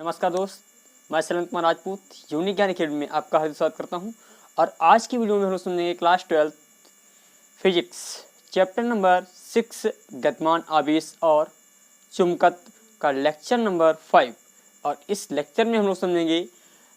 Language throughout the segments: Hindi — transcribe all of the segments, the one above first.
नमस्कार दोस्त, मैं शैलेंद्र कुमार राजपूत यूनिक ज्ञान अकेडमी में आपका हार्दिक स्वागत करता हूं। और आज की वीडियो में हम लोग सुनेंगे क्लास 12 फिजिक्स चैप्टर नंबर 6 गतिमान आवेश और चुंबकत्व का लेक्चर नंबर 5। और इस लेक्चर में हम लोग समझेंगे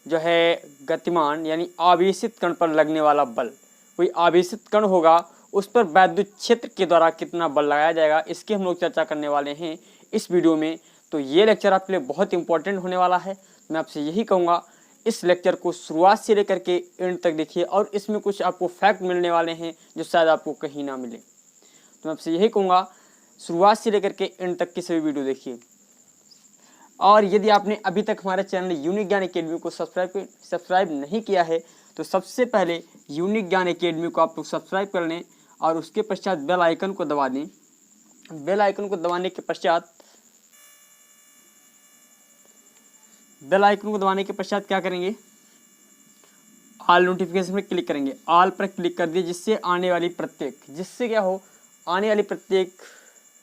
जो है गतिमान यानी आवेशित कण पर लगने वाला बल। कोई आवेशित कण होगा उस पर वैद्युत क्षेत्र के द्वारा कितना बल लगाया जाएगा, इसकी हम लोग चर्चा करने वाले हैं इस वीडियो में। तो ये लेक्चर आपके लिए बहुत इंपॉर्टेंट होने वाला है। मैं आपसे यही कहूँगा इस लेक्चर को शुरुआत से लेकर के एंड तक देखिए, और इसमें कुछ आपको फैक्ट मिलने वाले हैं जो शायद आपको कहीं ना मिले। तो मैं आपसे यही कहूँगा शुरुआत से लेकर के एंड तक की सभी वीडियो देखिए। और यदि आपने अभी तक हमारे चैनल यूनिक ज्ञान अकेडमी को सब्सक्राइब नहीं किया है तो सबसे पहले यूनिक ज्ञान अकेडमी को आप लोग सब्सक्राइब कर लें और उसके पश्चात बेल आइकन को दबा दें। बेल आइकन को दबाने के पश्चात क्या करेंगे, ऑल नोटिफिकेशन में क्लिक करेंगे। ऑल पर क्लिक कर दिए जिससे आने वाली प्रत्येक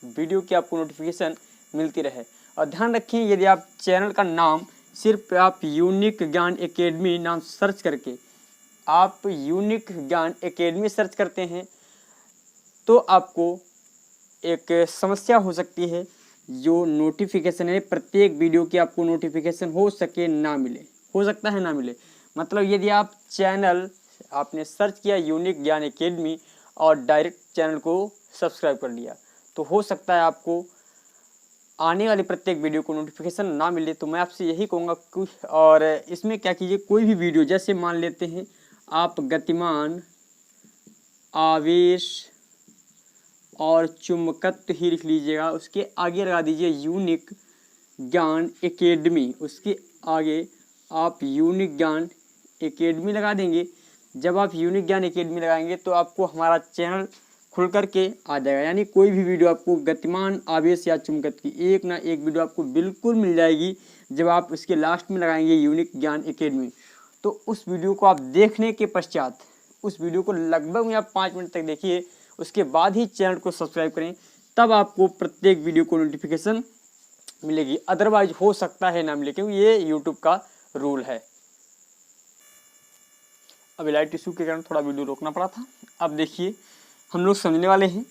वीडियो की आपको नोटिफिकेशन मिलती रहे। और ध्यान रखें, यदि आप चैनल का नाम सिर्फ आप यूनिक ज्ञान एकेडमी नाम सर्च करके सर्च करते हैं तो आपको एक समस्या हो सकती है, जो नोटिफिकेशन है प्रत्येक वीडियो की आपको नोटिफिकेशन हो सकता है ना मिले। मतलब यदि आप चैनल आपने सर्च किया यूनिक ज्ञान एकेडमी और डायरेक्ट चैनल को सब्सक्राइब कर लिया तो हो सकता है आपको आने वाली प्रत्येक वीडियो को नोटिफिकेशन ना मिले। तो मैं आपसे यही कहूँगा कुछ, और इसमें क्या कीजिए, कोई भी वीडियो जैसे मान लेते हैं आप गतिमान आवेश और चुंबकत्व ही लिख लीजिएगा, उसके आगे लगा दीजिए यूनिक ज्ञान एकेडमी, उसके आगे आप यूनिक ज्ञान एकेडमी लगा देंगे। जब आप यूनिक ज्ञान एकेडमी लगाएंगे तो आपको हमारा चैनल खुल करके आ जाएगा, यानी कोई भी वीडियो आपको गतिमान आवेश या चुंबकत्व की एक ना एक वीडियो आपको बिल्कुल मिल जाएगी। जब आप उसके लास्ट में लगाएंगे यूनिक ज्ञान एकेडमी तो उस वीडियो को आप देखने के पश्चात उस वीडियो को लगभग में आप 5 मिनट तक देखिए, उसके बाद ही चैनल को सब्सक्राइब करें, तब आपको प्रत्येक वीडियो को नोटिफिकेशन मिलेगी। अदरवाइज हो सकता है ना मिले, क्योंकि ये यूट्यूब का रूल है। अभी लाइट इशू के कारण थोड़ा वीडियो रोकना पड़ा था। अब देखिए हम लोग समझने वाले हैं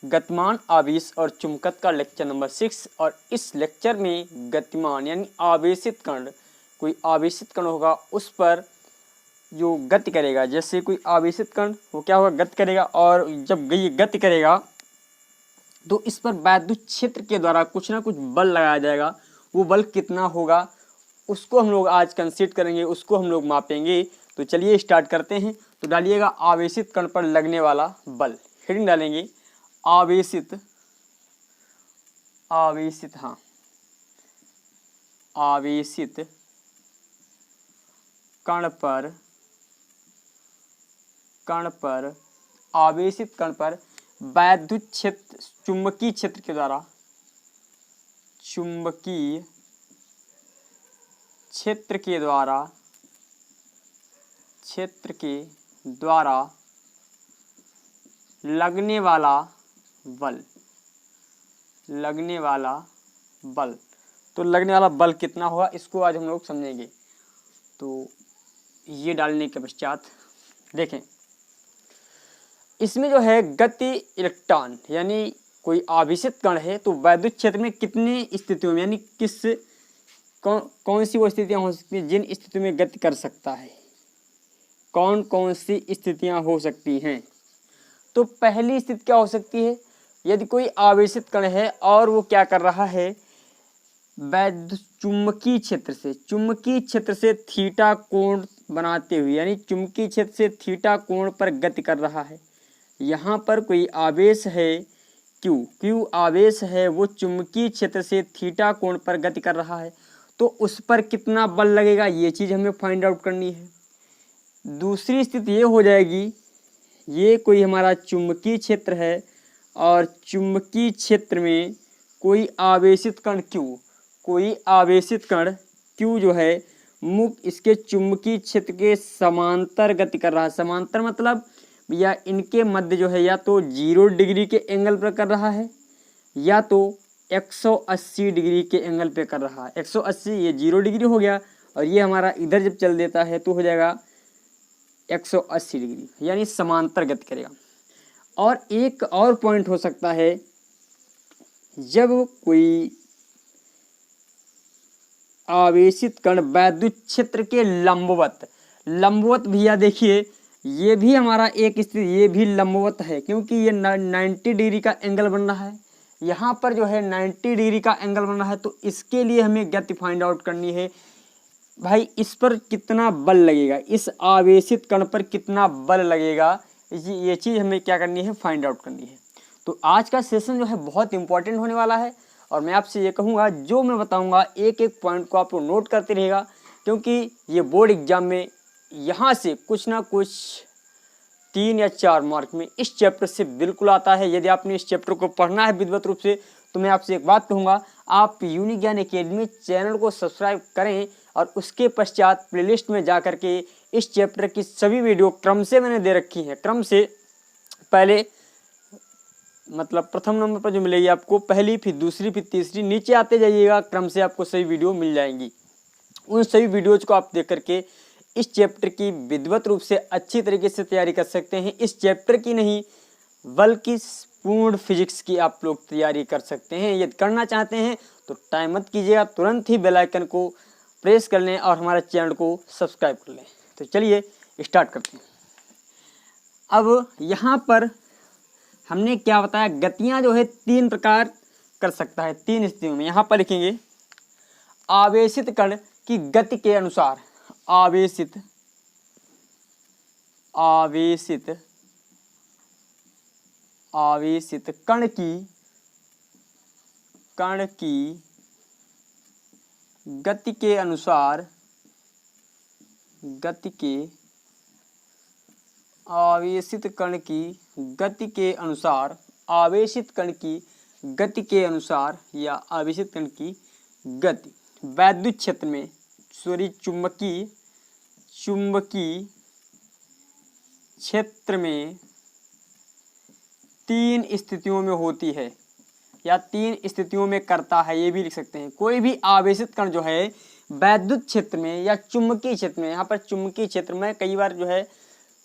गतिमान आवेश और चुंबकत्व का लेक्चर नंबर 6। और इस लेक्चर में गतिमान यानी आवेशित कण, कोई आवेशित कण होगा उस पर जो गति करेगा, जैसे कोई आवेशित कण वो क्या होगा, गति करेगा। और जब ये गति करेगा तो इस पर वैद्युत क्षेत्र के द्वारा कुछ ना कुछ बल लगाया जाएगा। वो बल कितना होगा उसको हम लोग आज कंसीडर करेंगे, उसको हम लोग मापेंगे। तो चलिए स्टार्ट करते हैं। तो डालिएगा आवेशित कण पर लगने वाला बल, हेडिंग डालेंगे आवेशित आवेशित कण पर वैद्युत क्षेत्र चुंबकीय क्षेत्र के द्वारा लगने वाला बल। तो लगने वाला बल कितना होगा इसको आज हम लोग समझेंगे। तो ये डालने के पश्चात देखें, इसमें जो है गति इलेक्ट्रॉन यानी कोई आवेशित कण है तो वैद्युत क्षेत्र में कितनी स्थितियों में यानी कौन सी वो स्थितियां हो सकती हैं जिन स्थितियों में गति कर सकता है, कौन सी स्थितियां हो सकती हैं। तो पहली स्थिति क्या हो सकती है, यदि कोई आवेशित कण है और वो क्या कर रहा है, चुंबकीय क्षेत्र से थीटा कोण बनाते हुए, यानी चुंबकीय क्षेत्र से थीटा कोण पर गति कर रहा है। यहाँ पर कोई आवेश है क्यू आवेश है, वो चुंबकीय क्षेत्र से थीटा कोण पर गति कर रहा है। तो उस पर कितना बल लगेगा ये चीज़ हमें फाइंड आउट करनी है। दूसरी स्थिति ये हो जाएगी, ये कोई हमारा चुंबकीय क्षेत्र है और चुंबकीय क्षेत्र में कोई आवेशित कण क्यू जो है मुक्त इसके चुंबकीय क्षेत्र के समांतर गति कर रहा है। समांतर मतलब या इनके मध्य जो है या तो 0 डिग्री के एंगल पर कर रहा है या तो 180 डिग्री के एंगल पे कर रहा है। 180, ये 0 डिग्री हो गया और ये हमारा इधर जब चल देता है तो हो जाएगा 180 डिग्री, यानी समांतर गति करेगा। और एक और पॉइंट हो सकता है, जब कोई आवेशित कण वैद्युत क्षेत्र के लंबवत भैया देखिए, ये भी हमारा एक स्थिति, ये भी लंबवत है क्योंकि ये 90 डिग्री का एंगल बन रहा है। यहाँ पर जो है 90 डिग्री का एंगल बन रहा है, तो इसके लिए हमें गति फाइंड आउट करनी है। भाई इस पर कितना बल लगेगा, इस आवेशित कण पर कितना बल लगेगा, ये चीज़ हमें क्या करनी है, फाइंड आउट करनी है। तो आज का सेशन जो है बहुत इंपॉर्टेंट होने वाला है और मैं आपसे ये कहूँगा, जो मैं बताऊँगा एक एक पॉइंट को आप लोग नोट करते रहेगा, क्योंकि ये बोर्ड एग्जाम में यहाँ से कुछ ना कुछ 3 या 4 मार्क में इस चैप्टर से बिल्कुल आता है। यदि आपने इस चैप्टर को पढ़ना है विधिवत रूप से, तो मैं आपसे एक बात कहूँगा, आप यूनिक ज्ञान एकेडमी चैनल को सब्सक्राइब करें और उसके पश्चात प्लेलिस्ट में जा करके इस चैप्टर की सभी वीडियो क्रम से मैंने दे रखी हैं। क्रम से पहले मतलब प्रथम नंबर पर जो मिलेगी आपको, पहली, फिर दूसरी, फिर तीसरी, नीचे आते जाइएगा, क्रम से आपको सभी वीडियो मिल जाएंगी। उन सभी वीडियोज को आप देख करके इस चैप्टर की विधिवत रूप से अच्छी तरीके से तैयारी कर सकते हैं। इस चैप्टर की नहीं बल्कि पूर्ण फिजिक्स की आप लोग तैयारी कर सकते हैं। यदि करना चाहते हैं तो टाइम मत कीजिएगा, तुरंत ही बेल आइकन को प्रेस कर लें और हमारे चैनल को सब्सक्राइब कर लें। तो चलिए स्टार्ट करते हैं। अब यहाँ पर हमने क्या बताया, गतियाँ जो है 3 प्रकार कर सकता है, 3 स्थितियों में। यहाँ पर लिखेंगे आवेशित कण की गति के अनुसार, आवेशित कण की गति के अनुसार, आवेशित कण की गति के अनुसार, आवेशित कण की गति के अनुसार या आवेशित कण की गति वैद्युत क्षेत्र में, चुंबकीय क्षेत्र में 3 स्थितियों में होती है या 3 स्थितियों में करता है, ये भी लिख सकते हैं। कोई भी आवेशित कण जो है वैद्युत क्षेत्र में या चुंबकीय क्षेत्र में, यहाँ पर चुंबकीय क्षेत्र में कई बार जो है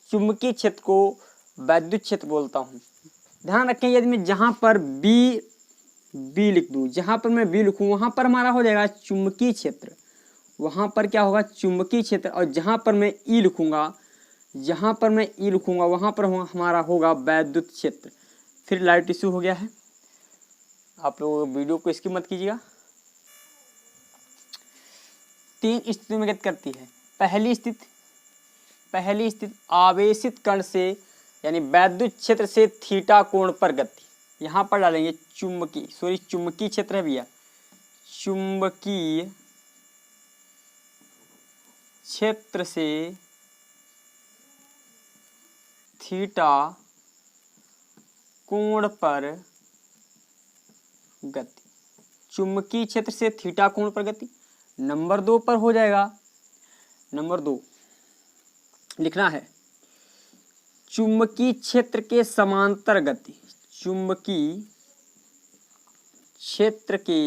चुंबकीय क्षेत्र को वैद्युत क्षेत्र बोलता हूँ। ध्यान रखें, यदि मैं जहाँ पर बी लिख दूँ, जहाँ पर मैं बी लिखूँ वहाँ पर हमारा हो जाएगा चुंबकीय क्षेत्र, वहाँ पर क्या होगा, चुंबकीय क्षेत्र। और जहाँ पर मैं ई लिखूँगा, वहाँ पर हमारा होगा वैद्युत क्षेत्र। फिर लाइट इशू हो गया है, आप लोग वीडियो को स्किप मत कीजिएगा। 3 स्थितियों में गति करती है। पहली स्थिति आवेशित कण से यानी वैद्युत क्षेत्र से थीटा कोण पर गति। यहाँ पर डालेंगे चुंबकीय क्षेत्र है भैया, चुंबकीय क्षेत्र से थीटा कोण पर गति, चुंबकीय क्षेत्र से थीटा कोण पर गति। नंबर 2 पर हो जाएगा, नंबर 2 लिखना है चुंबकीय क्षेत्र के समांतर गति, चुंबकीय क्षेत्र के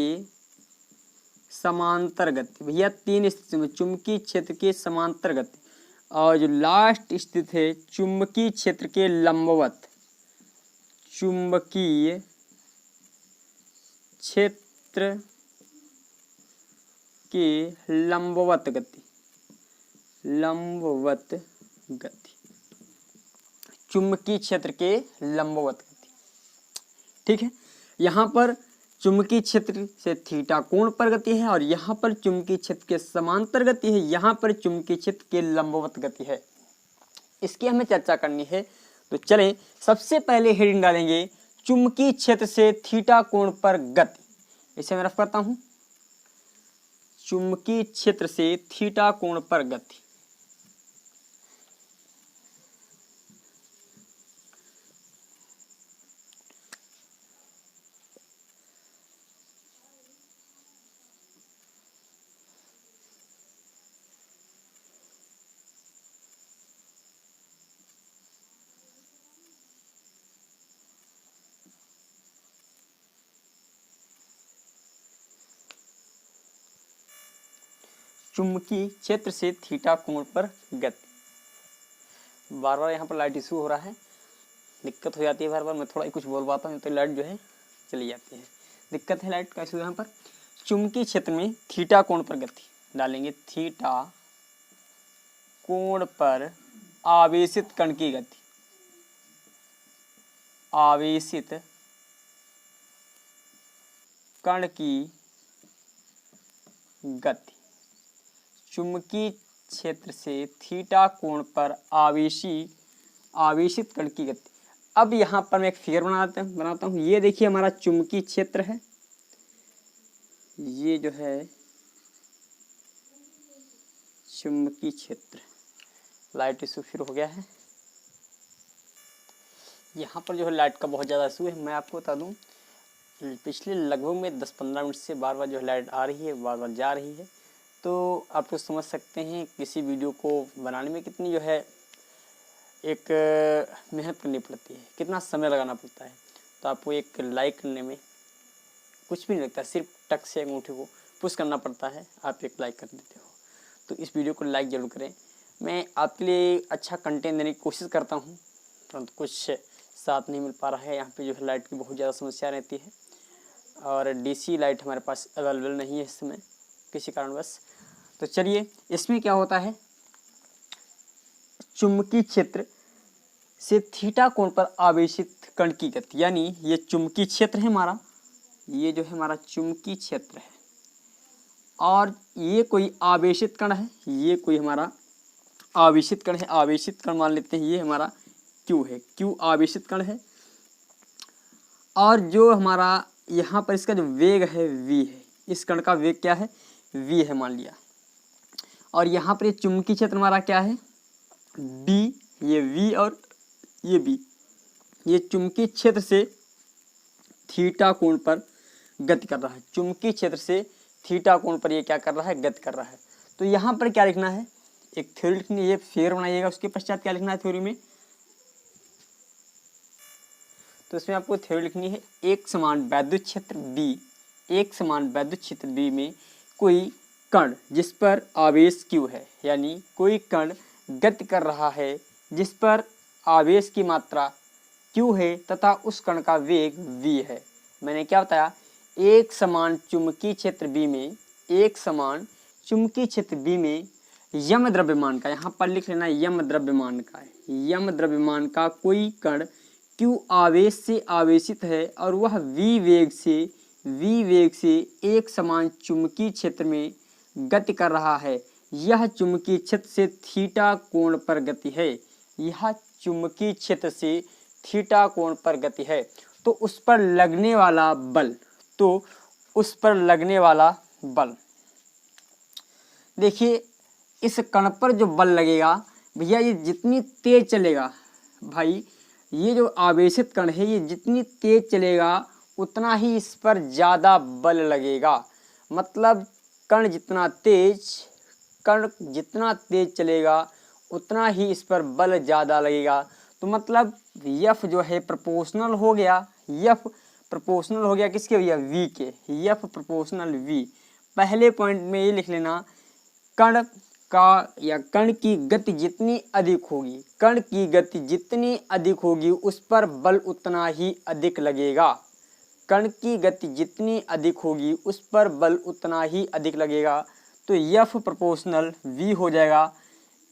समांतर गति। भैया 3 स्थिति में चुंबकीय क्षेत्र के समांतर गति। और जो लास्ट स्थिति है चुंबकीय क्षेत्र के लंबवत, चुंबकीय क्षेत्र के लंबवत गति, चुंबकीय क्षेत्र के लंबवत गति। ठीक है, यहाँ पर चुंबकीय क्षेत्र से थीटा कोण पर गति है और यहाँ पर चुंबकीय क्षेत्र के समांतर गति है, यहाँ पर चुंबकीय क्षेत्र के लंबवत गति है। इसकी हमें चर्चा करनी है। तो चलें, सबसे पहले हेडिंग डालेंगे चुंबकीय क्षेत्र से थीटा कोण पर गति। इसे मैं रफ करता हूँ, चुंबकीय क्षेत्र से थीटा कोण पर गति। चुंबकीय क्षेत्र से थीटा कोण पर गति। बार बार यहाँ पर लाइट इशू हो रहा है, दिक्कत हो जाती है बार बार, मैं थोड़ा कुछ बोल पाता हूँ तो लाइट जो है चली जाती है, दिक्कत है लाइट का इशू यहाँ पर। चुंबकीय क्षेत्र में थीटा कोण पर गति डालेंगे, थीटा कोण पर आवेशित कण की गति, आवेशित कण की गति, चुंबकीय क्षेत्र से थीटा कोण पर आवेशित कण की गति। अब यहाँ पर मैं एक फिगर बनाता हूँ। ये देखिए हमारा चुंबकीय क्षेत्र है, ये जो है चुंबकीय क्षेत्र। लाइट इशू फिर हो गया है, यहाँ पर जो है लाइट का बहुत ज़्यादा इशू है। मैं आपको बता दूँ, पिछले लगभग में 10-15 मिनट से बार बार जो है लाइट आ रही है, बार बार जा रही है। तो आप लोग समझ सकते हैं किसी वीडियो को बनाने में कितनी जो है एक मेहनत करनी पड़ती है, कितना समय लगाना पड़ता है। तो आपको एक लाइक करने में कुछ भी नहीं लगता, सिर्फ टक से अंगूठे को पुश करना पड़ता है, आप एक लाइक कर देते हो। तो इस वीडियो को लाइक ज़रूर करें। मैं आपके लिए अच्छा कंटेंट देने की कोशिश करता हूँ, परंतु कुछ साथ नहीं मिल पा रहा है। यहाँ पे जो है लाइट की बहुत ज़्यादा समस्या रहती है और डीसी लाइट हमारे पास अवेलेबल नहीं है इस समय किसी कारणवश। तो चलिए, इसमें क्या होता है, चुंबकीय क्षेत्र से थीटा कोण पर आवेशित कण की गति, यानी ये चुंबकीय क्षेत्र है हमारा, ये जो है हमारा चुंबकीय क्षेत्र है और ये कोई आवेशित कण है, ये कोई हमारा आवेशित कण है। आवेशित कण मान लेते हैं, ये हमारा Q है, Q आवेशित कण है और जो हमारा यहाँ पर इसका जो वेग है V है, इस कण का वेग क्या है, V है मान लिया। और यहाँ पर ये चुंबकीय क्षेत्र हमारा क्या है, B, ये V और ये B। ये चुंबकीय क्षेत्र से थीटा कोण पर गति कर रहा है, चुंबकीय क्षेत्र से थीटा कोण पर ये क्या कर रहा है, गति कर रहा है। तो यहाँ पर क्या लिखना है, एक थ्योरी लिखनी है, ये फिगर बनाइएगा, उसके पश्चात क्या लिखना है थ्योरी में। तो इसमें आपको थ्योरी लिखनी है, एक समान वैद्युत क्षेत्र B, एक समान वैद्युत क्षेत्र B में कोई कण जिस पर आवेश Q है, यानी कोई कण गति कर रहा है जिस पर आवेश की मात्रा Q है तथा उस कण का वेग V है। मैंने क्या बताया, एक समान चुंबकीय क्षेत्र B में, एक समान चुंबकीय क्षेत्र B में यम द्रव्यमान का, यहाँ पर लिख लेना यम द्रव्यमान का है, यम द्रव्यमान का कोई कण Q आवेश से आवेशित है और वह V वेग से एक समान चुंबकीय क्षेत्र में गति कर रहा है। यह चुंबकीय क्षेत्र से थीटा कोण पर गति है, यह चुंबकीय क्षेत्र से थीटा कोण पर गति है। तो उस पर लगने वाला बल, तो उस पर लगने वाला बल, देखिए इस कण पर जो बल लगेगा भैया, ये जितनी तेज चलेगा भाई, ये जो आवेशित कण है ये जितनी तेज चलेगा उतना ही इस पर ज़्यादा बल लगेगा। मतलब कण जितना तेज चलेगा उतना ही इस पर बल ज़्यादा लगेगा। तो मतलब F जो है प्रोपोर्शनल हो गया, F प्रोपोर्शनल हो गया किसके भैया, V के, F प्रोपोर्शनल V। पहले पॉइंट में ये लिख लेना, कण का या कण की गति जितनी अधिक होगी, कण की गति जितनी अधिक होगी उस पर बल उतना ही अधिक लगेगा। कण की गति जितनी अधिक होगी उस पर बल उतना ही अधिक लगेगा। तो F प्रोपोर्शनल V हो जाएगा।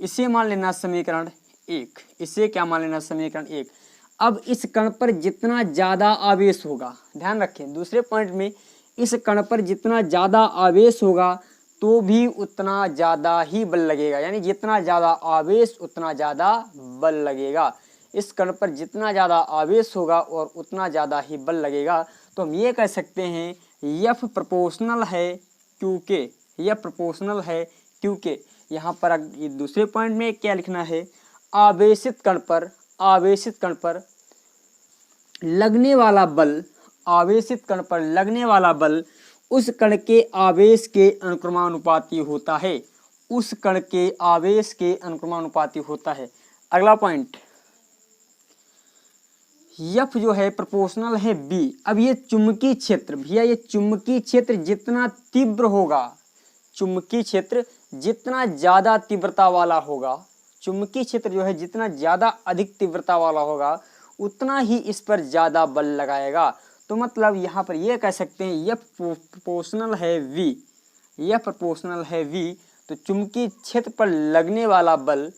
इसे मान लेना समीकरण 1, इसे क्या मान लेना समीकरण 1। अब इस कण पर जितना ज़्यादा आवेश होगा, ध्यान रखें दूसरे पॉइंट में, इस कण पर जितना ज़्यादा आवेश होगा तो भी उतना ज़्यादा ही बल लगेगा, यानी जितना ज़्यादा आवेश उतना ज़्यादा बल लगेगा। इस कण पर जितना ज़्यादा आवेश होगा और उतना ज़्यादा ही बल लगेगा। तो हम ये कह सकते हैं F प्रोपोर्शनल है क्योंकि, यह प्रोपोर्शनल है क्योंकि यहाँ पर दूसरे पॉइंट में क्या लिखना है, आवेशित कण पर लगने वाला बल, आवेशित कण पर लगने वाला बल उस कण के आवेश के अनुक्रमानुपाती होता है, उस कण के आवेश के अनुक्रमानुपाती होता है। अगला पॉइंट, F जो है प्रोपोर्शनल है B। अब ये चुंबकीय क्षेत्र भैया, ये चुंबकीय क्षेत्र जितना तीव्र होगा, चुंबकीय क्षेत्र जितना ज़्यादा तीव्रता वाला होगा, चुंबकीय क्षेत्र जो है जितना ज़्यादा अधिक तीव्रता वाला होगा उतना ही इस पर ज़्यादा बल लगाएगा। तो मतलब यहाँ पर ये कह सकते हैं F प्रोपोर्शनल है V, यह प्रोपोर्शनल है V। तो चुंबकीय क्षेत्र पर लगने वाला बल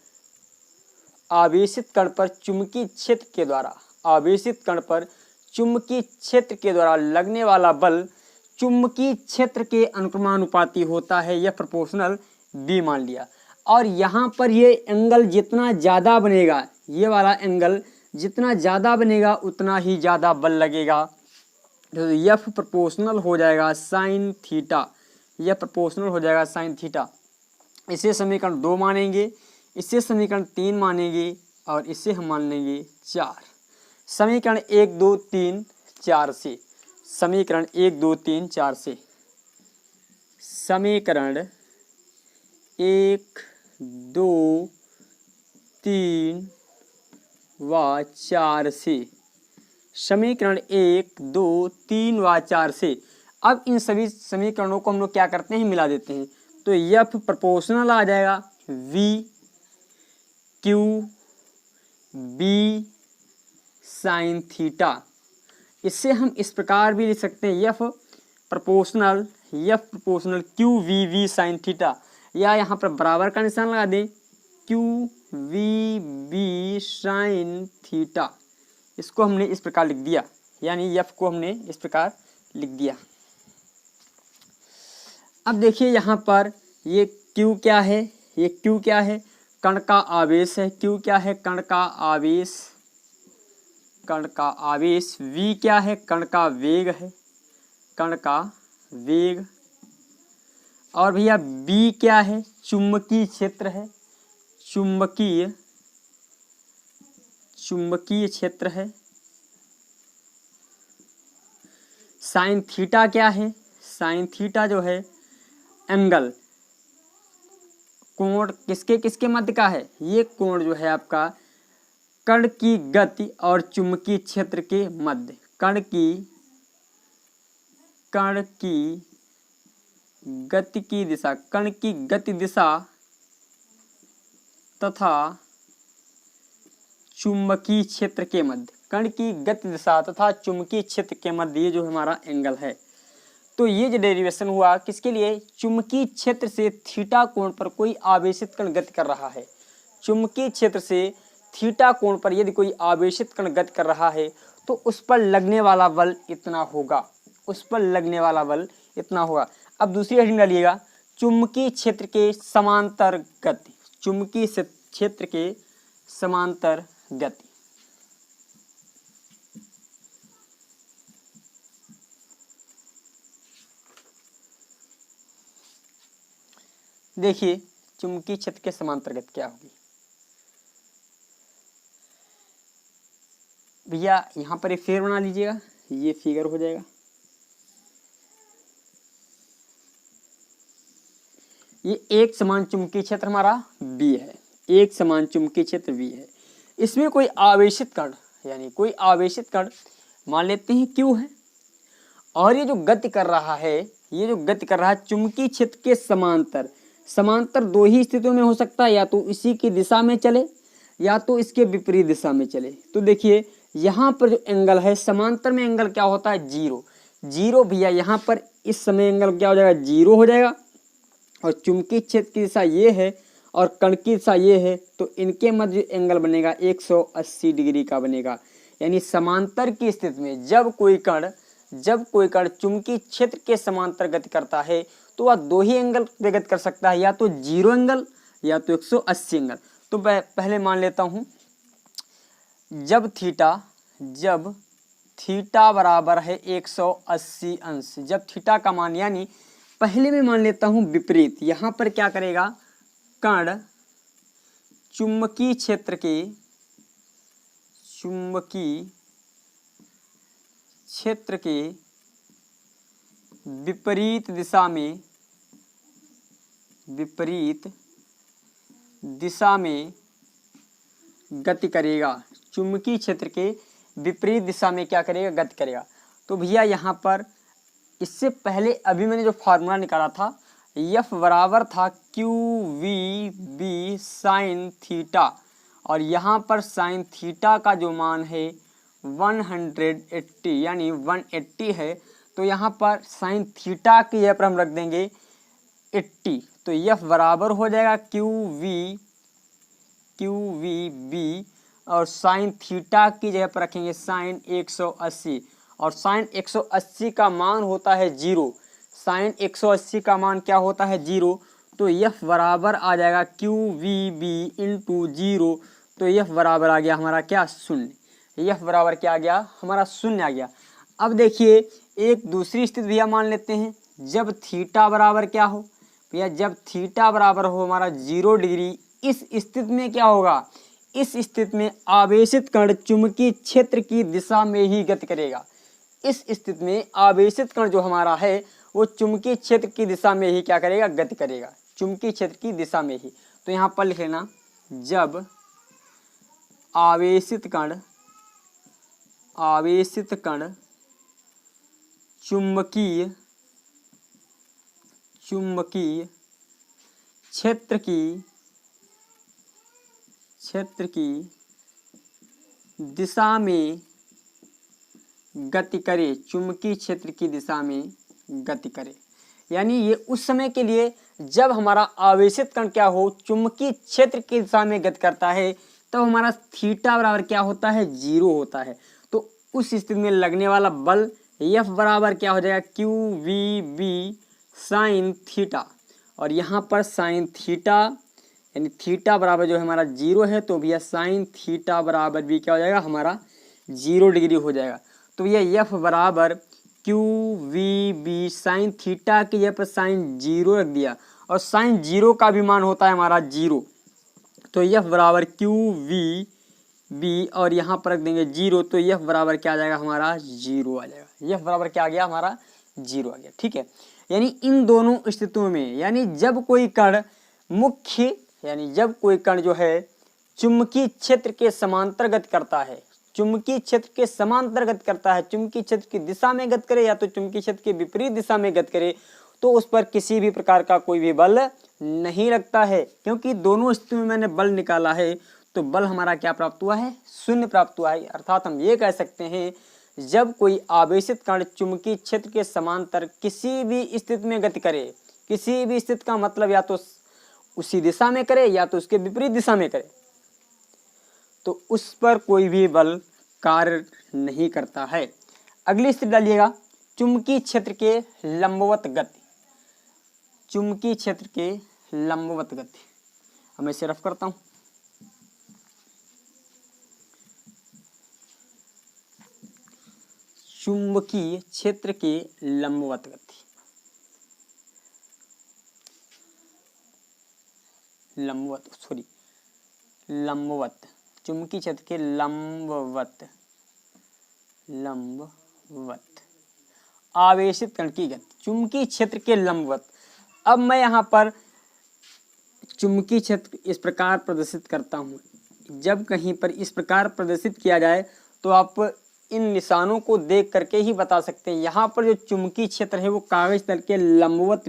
आवेशित कण पर चुंबकीय क्षेत्र के द्वारा, आवेशित कण पर चुंबकीय क्षेत्र के द्वारा लगने वाला बल चुंबकीय क्षेत्र के अनुक्रमानुपाती होता है, यह प्रोपोर्शनल B मान लिया। और यहाँ पर ये एंगल जितना ज़्यादा बनेगा, ये वाला एंगल जितना ज़्यादा बनेगा उतना ही ज़्यादा बल लगेगा। तो F प्रोपोर्शनल हो जाएगा साइन थीटा, यह प्रोपोर्शनल हो जाएगा साइन थीटा। इसे समीकरण 2 मानेंगे, इसे समीकरण 3 मानेंगे और इसे हम मान लेंगे 4। समीकरण 1 2 3 4 से, समीकरण 1 2 3 4 से, समीकरण 1 2 3 व 4 से, समीकरण 1 2 3 व 4 से। अब इन सभी समीकरणों को हम लोग क्या करते हैं, मिला देते हैं। तो F प्रोपोर्शनल आ जाएगा V Q B sine theta. इससे हम इस प्रकार भी लिख सकते हैं F proportional Q V V sine theta, या यहाँ पर बराबर का निशान लगा दें Q V B sine theta. इसको हमने इस प्रकार लिख दिया, यानी F को हमने इस प्रकार लिख दिया। अब देखिए यहाँ पर ये Q क्या है, ये Q क्या है, कण का आवेश है। Q क्या है, कण का आवेश, कण का आवेश। V क्या है, कण का वेग है, कण का वेग। और भैया B क्या है, चुंबकीय क्षेत्र है, चुंबकीय क्षेत्र है। साइन थीटा क्या है, साइन थीटा जो है एंगल, कोण किसके किसके मध्य का है, ये कोण जो है आपका कण की गति और चुंबकीय क्षेत्र के मध्य, कण की गति की दिशा, कण की गति दिशा तथा चुंबकीय क्षेत्र के मध्य, कण की गति दिशा तथा चुंबकीय क्षेत्र के मध्य ये जो हमारा एंगल है। तो ये जो डेरिवेशन हुआ किसके लिए, चुंबकीय क्षेत्र से थीटा कोण पर कोई आवेशित कण गति कर रहा है। चुंबकीय क्षेत्र से थीटा कोण पर यदि कोई आवेशित कण गति कर रहा है तो उस पर लगने वाला बल इतना होगा, उस पर लगने वाला बल इतना होगा। अब दूसरी हेडिंग डालिएगा, चुंबकीय क्षेत्र के समांतर गति, चुंबकीय क्षेत्र के समांतर गति। देखिए चुंबकीय क्षेत्र के समांतर गति क्या होगी भैया, यहाँ पर एक फिगर बना लीजिएगा, ये फिगर हो जाएगा। ये एक समान चुंबकीय क्षेत्र हमारा B है, एक समान चुंबकीय क्षेत्र B है। इसमें कोई आवेशित कण, यानी कोई आवेशित कण मान लेते हैं Q है, और ये जो गति कर रहा है, ये जो गति कर रहा है चुंबकीय क्षेत्र के समांतर, समांतर दो ही स्थितियों में हो सकता है, या तो इसी की दिशा में चले या तो इसके विपरीत दिशा में चले। तो देखिए यहाँ पर जो एंगल है, समांतर में एंगल क्या होता है, जीरो, जीरो भैया। यहाँ पर इस समय एंगल क्या हो जाएगा, जीरो हो जाएगा। और चुंबकीय क्षेत्र की दिशा ये है और कण की दिशा ये है, तो इनके मध्य एंगल बनेगा 180 डिग्री का बनेगा। यानी समांतर की स्थिति में जब कोई कण चुंबकीय क्षेत्र के समांतर गति करता है तो वह दो ही एंगल पे गति कर सकता है, या तो जीरो एंगल या तो 180 एंगल। तो पहले मान लेता हूँ, जब थीटा बराबर है 180 अंश, जब थीटा का मान, यानी पहले मैं मान लेता हूँ विपरीत। यहाँ पर क्या करेगा, कण चुंबकीय क्षेत्र के विपरीत दिशा में गति करेगा, चुंबकीय क्षेत्र के विपरीत दिशा में क्या करेगा, गति करेगा। तो भैया यहाँ पर इससे पहले अभी मैंने जो फार्मूला निकाला था, F बराबर था Q V B sine theta, और यहाँ पर साइन थीटा का जो मान है 180 यानी 180 है, तो यहाँ पर साइन थीटा की जगह पर हम रख देंगे 80, तो F बराबर हो जाएगा क्यू वी बी, और साइन थीटा की जगह पर रखेंगे साइन 180, और साइन 180 का मान होता है 0, साइन 180 का मान क्या होता है 0, तो F बराबर आ जाएगा क्यू वी बी इंटू 0, तो F बराबर आ गया हमारा क्या, शून्य। F बराबर क्या आ गया हमारा, शून्य आ गया। अब देखिए एक दूसरी स्थिति भैया मान लेते हैं, जब थीटा बराबर क्या हो भैया, जब थीटा बराबर हो हमारा 0 डिग्री, इस स्थिति में क्या होगा, इस स्थिति में आवेशित कण चुंबकीय क्षेत्र की दिशा में ही गति करेगा। इस स्थिति में आवेशित कण जो हमारा है वो चुंबकीय क्षेत्र की दिशा में ही क्या करेगा, गति करेगा, चुंबकीय क्षेत्र की दिशा में ही। तो यहाँ पर लिख लेना, जब आवेशित कण चुंबकीय क्षेत्र की दिशा में गति करे, चुंबकीय क्षेत्र की दिशा में गति करे, यानी ये उस समय के लिए जब हमारा आवेशित कण क्या हो, चुंबकीय क्षेत्र की दिशा में गति करता है, तब हमारा थीटा बराबर क्या होता है, 0 होता है। तो उस स्थिति में लगने वाला बल F बराबर क्या हो जाएगा, Q V B sine theta, और यहाँ पर साइन थीटा यानी थीटा बराबर जो है हमारा 0 है, तो भैया साइन थीटा बराबर भी क्या हो जाएगा हमारा 0 डिग्री हो जाएगा। तो भैया F बराबर Q V B sine theta की जगह पर साइन 0 रख दिया, और साइन 0 का भी मान होता है हमारा 0, तो F बराबर क्यू वी बी और यहाँ पर रख देंगे 0, तो F बराबर क्या आ जाएगा हमारा 0 आ जाएगा। F बराबर क्या आ गया हमारा 0 आ गया, ठीक है। यानी इन दोनों स्थितियों में, यानी जब कोई कण जब कोई कण जो है चुंबकीय क्षेत्र के समांतर गति करता है, चुंबकीय क्षेत्र के समांतर गति करता है, चुंबकीय क्षेत्र की दिशा में गति करे या तो चुंबकीय क्षेत्र के विपरीत दिशा में गति करे, तो उस पर किसी भी प्रकार का कोई भी बल नहीं लगता है, क्योंकि दोनों स्थितियों में मैंने बल निकाला है, तो बल हमारा क्या प्राप्त हुआ है, शून्य प्राप्त हुआ है। अर्थात हम ये कह सकते हैं, जब कोई आवेशित कण चुंबकीय क्षेत्र के समांतर किसी भी स्थिति में गति करे, किसी भी स्थिति का मतलब या तो उसी दिशा में करे या तो उसके विपरीत दिशा में करे, तो उस पर कोई भी बल कार्य नहीं करता है। अगली स्थिति डालिएगा, चुंबकीय क्षेत्र के लंबवत गति, चुंबकीय क्षेत्र के लंबवत गति। अब मैं इसे रफ करता हूं, चुंबकीय क्षेत्र के लंबवत गति, लंबवत चुंबकीय क्षेत्र के लंबवत आवेशित कण की गति, चुंबकीय क्षेत्र के लंबवत। अब मैं यहाँ पर चुंबकीय क्षेत्र इस प्रकार प्रदर्शित करता हूँ, जब कहीं पर इस प्रकार प्रदर्शित किया जाए तो आप इन निशानों को देख करके ही बता सकते हैं। यहाँ पर जो चुंबकीय क्षेत्र है वो कागज तल के लंबवत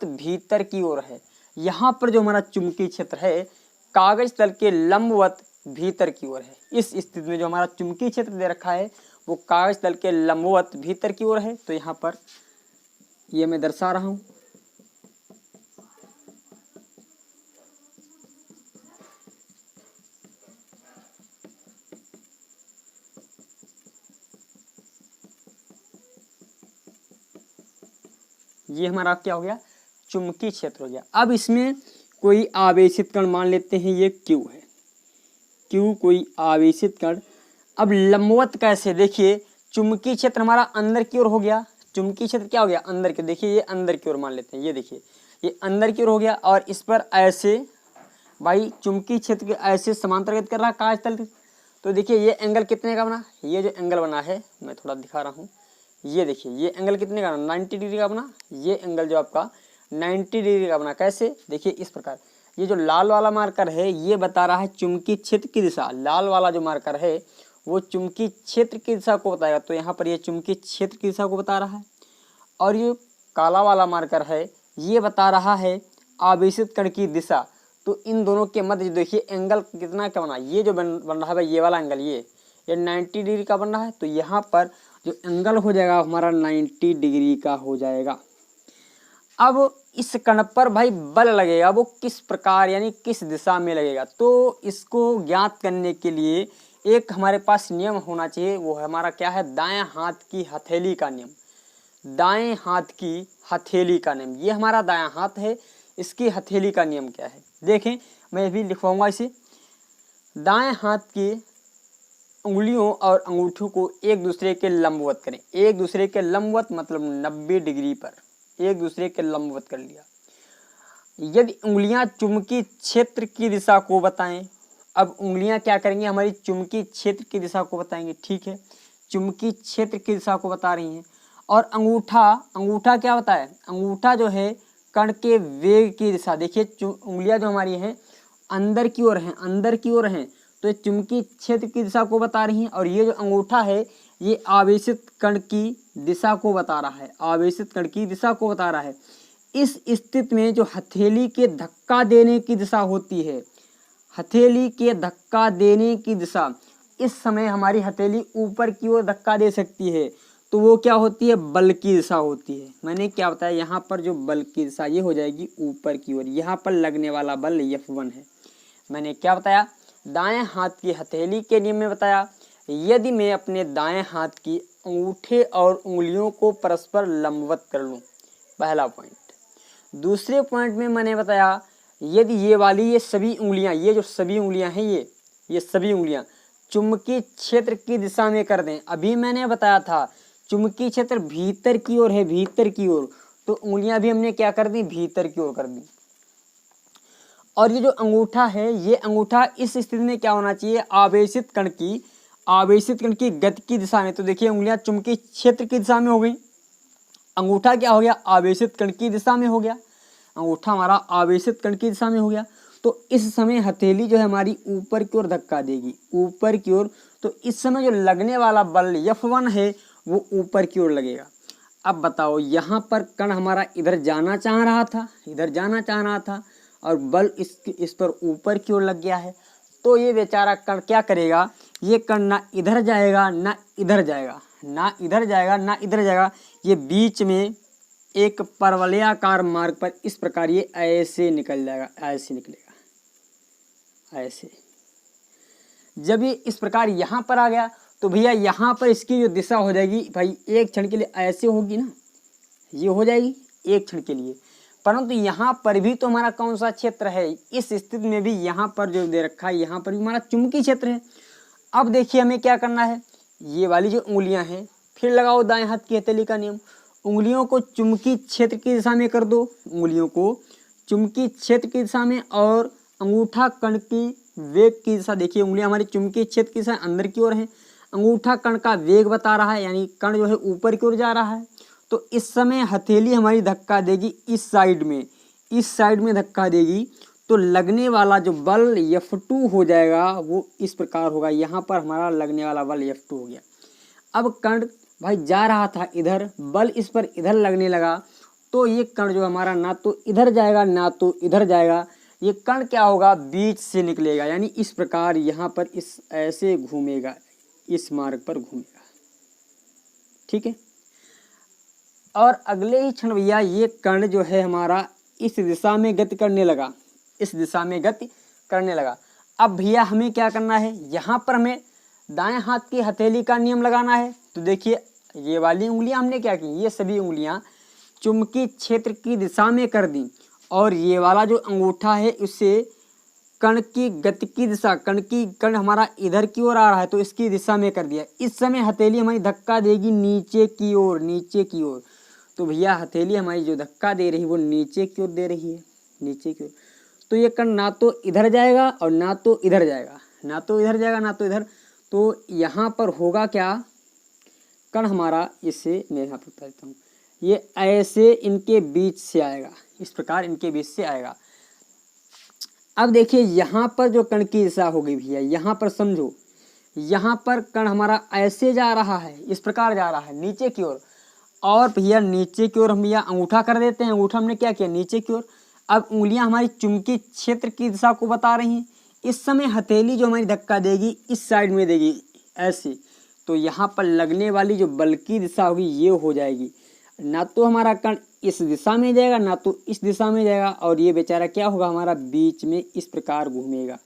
भीतर की ओर है, यहाँ पर जो हमारा चुंबकीय क्षेत्र है कागज तल के लंबवत भीतर की ओर है। इस स्थिति में जो हमारा चुंबकीय क्षेत्र दे रखा है वो कागज तल के लंबवत भीतर की ओर है, तो यहाँ पर ये मैं दर्शा रहा हूँ। ये हमारा क्या हो गया, चुंबकीय क्षेत्र हो गया। अब इसमें कोई आवेशित कण मान लेते हैं, ये Q है, Q कोई आवेशित कण। अब लंबवत कैसे, देखिए चुंबकीय क्षेत्र हमारा अंदर की ओर हो गया, चुंबकीय क्षेत्र क्या हो गया अंदर की, देखिए ये अंदर की ओर मान लेते हैं, ये देखिए ये अंदर की ओर हो गया, और इस पर ऐसे भाई चुंबकीय क्षेत्र के ऐसे समांतर गति कर रहा है कागज तल। तो देखिए ये एंगल कितने का बना, ये जो एंगल बना है मैं थोड़ा दिखा रहा हूँ, ये देखिए ये एंगल कितने का, 90 डिग्री का बना। ये एंगल जो आपका 90 डिग्री का बना, कैसे, देखिए इस प्रकार। ये जो लाल वाला मार्कर है ये बता रहा है चुंबकीय क्षेत्र की दिशा, लाल वाला जो मार्कर है वो चुंबकीय क्षेत्र की दिशा को बताएगा, तो यहाँ पर ये चुंबकीय क्षेत्र की दिशा को बता रहा है। और ये काला वाला मार्कर है ये बता रहा है आवेशित कण की दिशा। तो इन दोनों के मध्य देखिए एंगल कितना क्या बना, ये जो बन रहा है भाई ये वाला एंगल ये 90 डिग्री का बन रहा है। तो यहाँ पर जो एंगल हो जाएगा हमारा 90 डिग्री का हो जाएगा। अब इस कण पर भाई बल लगेगा, वो किस प्रकार यानी किस दिशा में लगेगा, तो इसको ज्ञात करने के लिए एक हमारे पास नियम होना चाहिए। वो हमारा क्या है, दाएं हाथ की हथेली का नियम। दाएं हाथ की हथेली का नियम, ये हमारा दायां हाथ है, इसकी हथेली का नियम क्या है देखें, मैं भी लिखवाऊंगा इसे। दाएं हाथ की उंगलियों और अंगूठों को एक दूसरे के लंबवत करें। एक दूसरे के लंबवत मतलब 90 डिग्री पर एक दूसरे के लंबवत कर लिया। यदि उंगलियां चुंबकीय क्षेत्र की दिशा को बताएं, अब उंगलियां क्या करेंगी, हमारी चुंबकीय क्षेत्र की दिशा को बताएंगे, ठीक है, चुंबकीय क्षेत्र की दिशा को बता रही हैं। और अंगूठा क्या बताए, अंगूठा जो है कण के वेग की दिशा। देखिए उंगलियां जो हमारी हैं अंदर की ओर हैं, अंदर की ओर हैं, तो ये चुंबकीय क्षेत्र की दिशा को बता रही हैं। और ये जो अंगूठा है ये आवेशित कण की दिशा को बता रहा है, आवेशित कण की दिशा को बता रहा है। इस स्थिति में जो हथेली के धक्का देने की दिशा होती है, हथेली के धक्का देने की दिशा, इस समय हमारी हथेली ऊपर की ओर धक्का दे सकती है, तो वो क्या होती है, बल की दिशा होती है। मैंने क्या बताया, यहाँ पर जो बल की दिशा ये हो जाएगी ऊपर की ओर, यहाँ पर लगने वाला बल F1 है। मैंने क्या बताया, दाएं हाथ की हथेली के नियम में बताया, यदि मैं अपने दाएं हाथ की अंगूठे और उंगलियों को परस्पर लंबवत कर लूँ, पहला पॉइंट। दूसरे पॉइंट में मैंने बताया यदि ये सभी उंगलियां, ये जो सभी उंगलियां हैं ये सभी उंगलियां चुंबकीय क्षेत्र की दिशा में कर दें। अभी मैंने बताया था चुंबकीय क्षेत्र भीतर की ओर है, भीतर की ओर, तो उंगलियां भी हमने क्या कर दी, भीतर की ओर कर दी। और ये जो अंगूठा है, ये अंगूठा इस स्थिति में क्या होना चाहिए, आवेशित कण की गति की दिशा में। तो देखिए उंगलियां चुंबकीय क्षेत्र की दिशा में हो गई, अंगूठा क्या हो गया, आवेशित कण की दिशा में हो गया, अंगूठा हमारा आवेशित कण की दिशा में हो गया। तो इस समय हथेली जो है हमारी ऊपर की ओर धक्का देगी, ऊपर की ओर। तो इस समय जो लगने वाला बल F1 है वो ऊपर की ओर लगेगा। अब बताओ यहाँ पर कण हमारा इधर जाना चाह रहा था, इधर जाना चाह रहा था, और बल इस पर ऊपर की ओर लग गया है। तो ये बेचारा कण क्या करेगा, ये कण ना इधर जाएगा ना इधर जाएगा, ना इधर जाएगा ना इधर जाएगा, ये बीच में एक परवलयाकार मार्ग पर इस प्रकार ये ऐसे निकल जाएगा, ऐसे निकलेगा, ऐसे। जब ये इस प्रकार यहाँ पर आ गया तो भैया यहाँ पर इसकी जो दिशा हो जाएगी भाई एक क्षण के लिए ऐसे होगी ना, ये हो जाएगी एक क्षण के लिए। परंतु यहाँ पर भी तो हमारा कौन सा क्षेत्र है, इस स्थिति में भी यहाँ पर जो दे रखा है यहाँ पर भी हमारा चुंबकीय क्षेत्र है। अब देखिए हमें क्या करना है, ये वाली जो उंगलियां हैं, फिर लगाओ दाएं हाथ की हथेली का नियम, उंगलियों को चुंबकीय क्षेत्र की दिशा में कर दो, उंगलियों को चुंबकीय क्षेत्र की दिशा में, और अंगूठा कण की वेग की दिशा। देखिए उंगलियां हमारी चुंबकीय क्षेत्र की दिशा अंदर की ओर हैं, अंगूठा कण का वेग बता रहा है, यानी कण जो है ऊपर की ओर जा रहा है। तो इस समय हथेली हमारी धक्का देगी इस साइड में, इस साइड में धक्का देगी, तो लगने वाला जो बल F2 हो जाएगा वो इस प्रकार होगा। यहाँ पर हमारा लगने वाला बल F2 हो गया। अब कण भाई जा रहा था इधर, बल इस पर इधर लगने लगा, तो ये कण जो हमारा ना तो इधर जाएगा ना तो इधर जाएगा, ये कण क्या होगा, बीच से निकलेगा, यानी इस प्रकार यहाँ पर इस ऐसे घूमेगा, इस मार्ग पर घूमेगा, ठीक है। और अगले ही क्षण भैया ये कण जो है हमारा इस दिशा में गति करने लगा, इस दिशा में गति करने लगा। अब भैया हमें क्या करना है, यहाँ पर हमें दाएं हाथ की हथेली का नियम लगाना है। तो देखिए ये वाली उंगलियां हमने क्या की, ये सभी उंगलियां चुंबकीय क्षेत्र की दिशा में कर दी, और ये वाला जो अंगूठा है उससे कण की गति की दिशा, कण हमारा इधर की ओर आ रहा है तो इसकी दिशा में कर दिया। इस समय हथेली हमारी धक्का देगी नीचे की ओर, नीचे की ओर। तो भैया हथेली हमारी जो धक्का दे रही है वो नीचे की ओर दे रही है, नीचे की ओर। तो ये कण ना तो इधर जाएगा और ना तो इधर जाएगा, ना तो इधर जाएगा ना तो इधर। तो यहाँ पर होगा क्या, कण हमारा इससे, मैं यहाँ पर बता देता हूँ, ये ऐसे इनके बीच से आएगा, इस प्रकार इनके बीच से आएगा। अब देखिए यहाँ पर जो कण की दिशा होगी भैया, यहाँ पर समझो, यहाँ पर कण हमारा ऐसे जा रहा है, इस प्रकार जा रहा है नीचे की ओर, और भैया नीचे की ओर हम भैया अंगूठा कर देते हैं। अंगूठा हमने क्या किया, नीचे की ओर। अब उंगलियां हमारी चुंबकीय क्षेत्र की दिशा को बता रही हैं। इस समय हथेली जो हमारी धक्का देगी इस साइड में देगी ऐसे, तो यहाँ पर लगने वाली जो बल की दिशा होगी ये हो जाएगी। ना तो हमारा कण इस दिशा में जाएगा ना तो इस दिशा में जाएगा, और ये बेचारा क्या होगा हमारा बीच में इस प्रकार घूमेगा।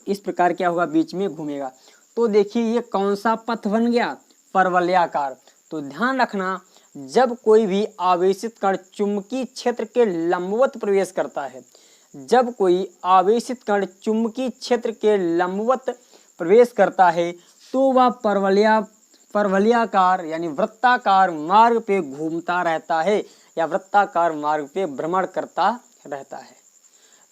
इस प्रकार क्या होगा, बीच में घूमेगा। तो देखिए ये कौन सा पथ बन गया, परवलयाकार। तो ध्यान रखना, जब कोई भी आवेशित कण चुंबकीय क्षेत्र के लंबवत प्रवेश करता है, जब कोई आवेशित कण चुंबकीय क्षेत्र के लंबवत प्रवेश करता है तो वह परवलयाकार यानी वृत्ताकार मार्ग पे घूमता रहता है या वृत्ताकार मार्ग पे भ्रमण करता रहता है।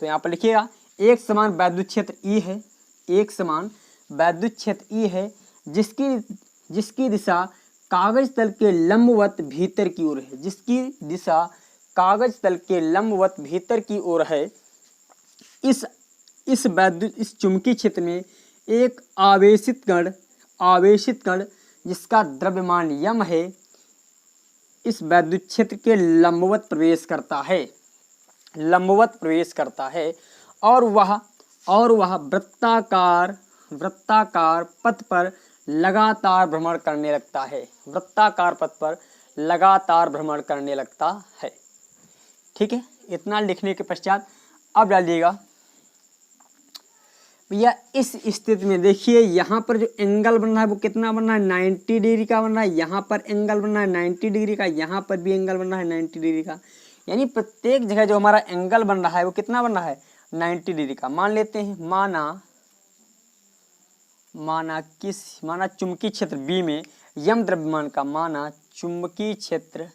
तो यहाँ पर लिखिएगा एक समान वैद्युत क्षेत्र ई है, एक समान वैद्युत क्षेत्र ई है जिसकी दिशा कागज तल के लंबवत भीतर की ओर है, जिसकी दिशा कागज तल के लंबवत भीतर की ओर है। इस चुंबकीय क्षेत्र में एक आवेशित कण जिसका द्रव्यमान यम है इस वैद्युत क्षेत्र के लंबवत प्रवेश करता है और वह वृत्ताकार पथ पर लगातार भ्रमण करने लगता है। वृत्ताकार पथ पर लगातार भ्रमण करने लगता है। ठीक है, इतना लिखने के पश्चात अब डालिएगा भैया इस स्थिति में देखिए यहाँ पर जो एंगल बन रहा है वो कितना बन रहा है, 90 डिग्री का बन रहा है। यहाँ पर एंगल बन रहा है 90 डिग्री का, यहाँ पर भी एंगल बन रहा है 90 डिग्री का। यानी प्रत्येक जगह जो हमारा एंगल बन रहा है वो कितना बन रहा है, 90 डिग्री का। मान लेते हैं, माना चुंबकीय क्षेत्र बी में यम द्रव्यमान का, माना चुंबकीय क्षेत्र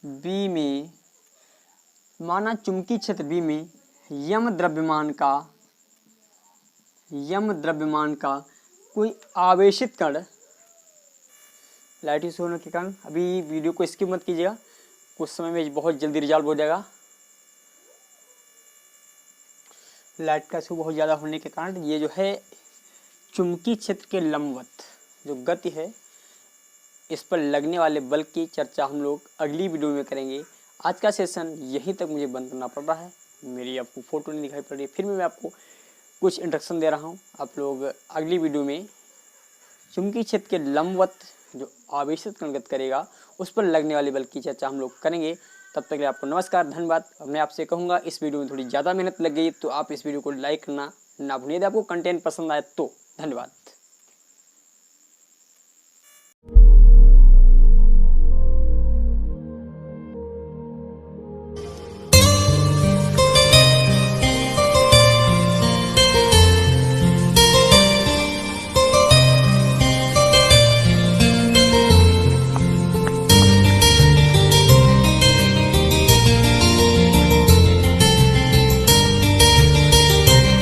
बी में, माना चुंबकीय क्षेत्र बी में यम द्रव्यमान का कोई आवेशित कण, लाइट इशू होने के कारण अभी वीडियो को स्किप मत कीजिएगा, कुछ समय में बहुत जल्दी रिजॉल्व हो जाएगा। लाइट का इशू बहुत ज़्यादा होने के कारण ये जो है चुंबकीय क्षेत्र के लंबवत जो गति है इस पर लगने वाले बल की चर्चा हम लोग अगली वीडियो में करेंगे। आज का सेशन यहीं तक मुझे बंद करना पड़ रहा है, मेरी आपको फ़ोटो नहीं दिखाई पड़ रही है, फिर मैं आपको कुछ इंस्ट्रक्शन दे रहा हूँ। आप लोग अगली वीडियो में चुंबकीय क्षेत्र के लंबवत जो आवेशित कण गति करेगा उस पर लगने वाले बल की चर्चा हम लोग करेंगे। तब तक के लिए आपको नमस्कार, धन्यवाद। अब मैं आपसे कहूँगा इस वीडियो में थोड़ी ज़्यादा मेहनत लग गई तो आप इस वीडियो को लाइक करना ना भूलिए। आपको कंटेंट पसंद आए तो धन्यवाद।